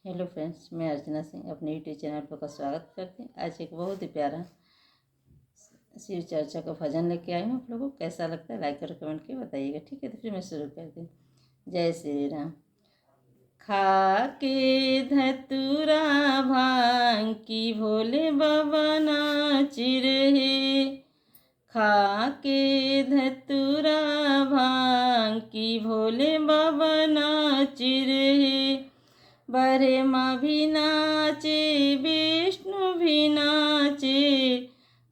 Hello friends, मैं अर्चना सिंह अपने YouTube channel पर स्वागत करती हूँ। आज एक बहुत ही प्यारा शिव चर्चा का भजन लेके आई हूँ। आप लोगों को कैसा लगता है लाइक और कमेंट के बताइएगा। ठीक है, तो फिर मैं शुरू करती हूँ। जय श्री राम। खा के धतूरा भांग की भोले बाबा नाच रहे। खा के धतूरा भांग की भोले बाबा नाच रहे। ब्रह्मा भी नाचे, विष्णु भी नाचे,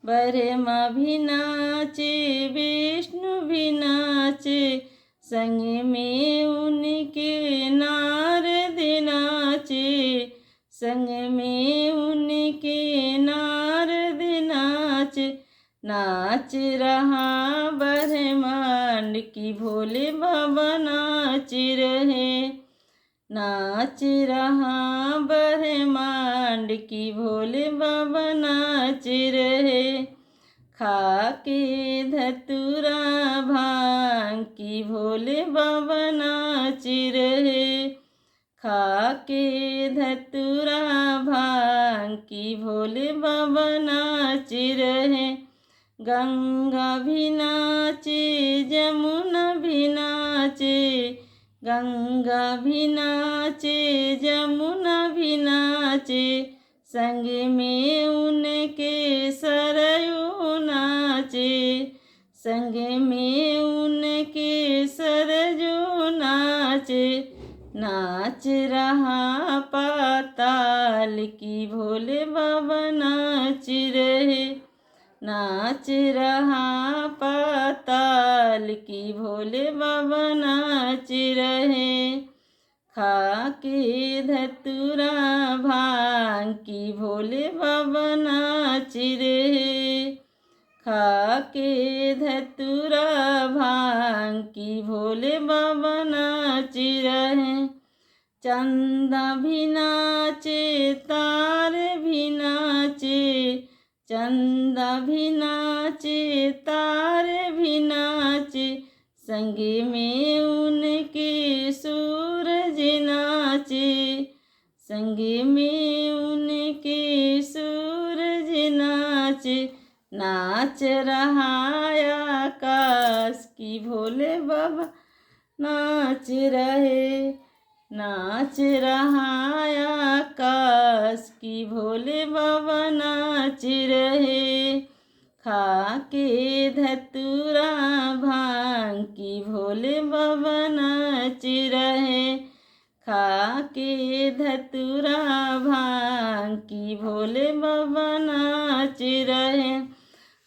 ब्रह्मा भी नाचे, विष्णु भी नाचे, संग में उनके नारद नाचे, संग में उनके नारद नाचे। नाच रहा ब्रह्मांड की भोले बाबा नाच रहे। नाच रहा ब्रह्मांड की भोले बाबा नाच रहे। खा के धतूरा भांग की भोले बाबा नाच रहे। खा के धतूरा भांग की भोले बाबा नाच रहे। गंगा भी नाचे, जमुना भी नाचे, गंगा भी नाचे, जमुना भी नाचे, संग में उनके सरयू नाचे, संग में उनके सरयू नाचे। नाच रहा पाताल की भोले बाबा नाच रहे। नाच रहा पाताल की भोले बाबा नाच रहे। खा के धतूरा भांग की भोले बाबा नाच रहे। खा के धतूरा भांग की भोले बाबा नाच रहे। चंदा भी नाचे, तारे भी नाचे, चंदा भी नाचे, तारे भी नाचे, संग में उनके सूरज नाचे, संग में उनके सूरज नाचे। नाच रहा आकाश की भोले बाबा नाच रहे। नाच रहा आकाश की भोले बाबा नाच रहे। खा के धतूरा भांग की भोले बाबा नाच रहे। खा के धतूरा भांग की भोले बाबा नाच रहे।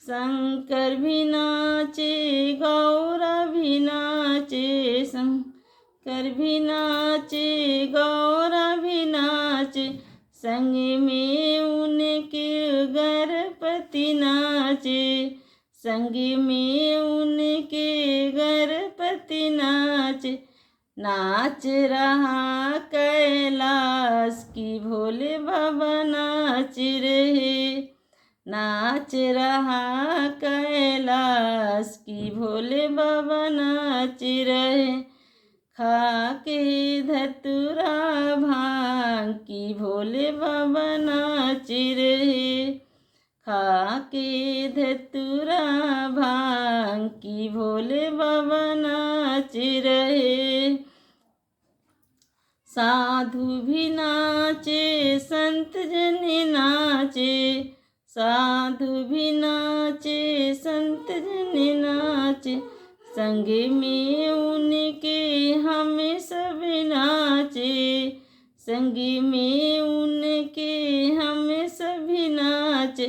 शंकर भी नाचे, गौरा भी नाचे, शंकर भी नाचे, गौरा भी नाचे, संग में उनके गणपति नाचे, संग में उनके गणपति नाचे। नाच रहा कैलाश की भोले बाबा नाच रहे। नाच रहा कैलाश की भोले बाबा नाच रहे। खा के धतूरा भांग की भोले बाबा नाच रहे। खा के धतूरा भांग की भोले बाबा नाच रहे। साधु भी नाचे, संत जन नाचे, साधु भी नाचे, संत जन नाचे, संग में उनके हम सब नाचे, संग में उनके हम सभी नाचे।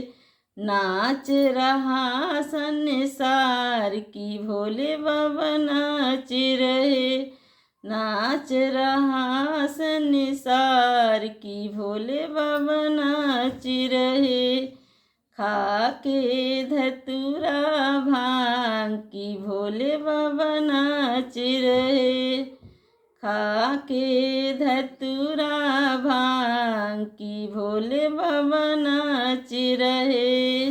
नाच रहा संसार की भोले बाबा नाच रहे। नाच रहा संसार की भोले बाबा नाच रहे। खा के धतूरा भांग की भोले बाबा नाच रहे। खा के धतूरा भांग की भोले बाबा नाच रहे।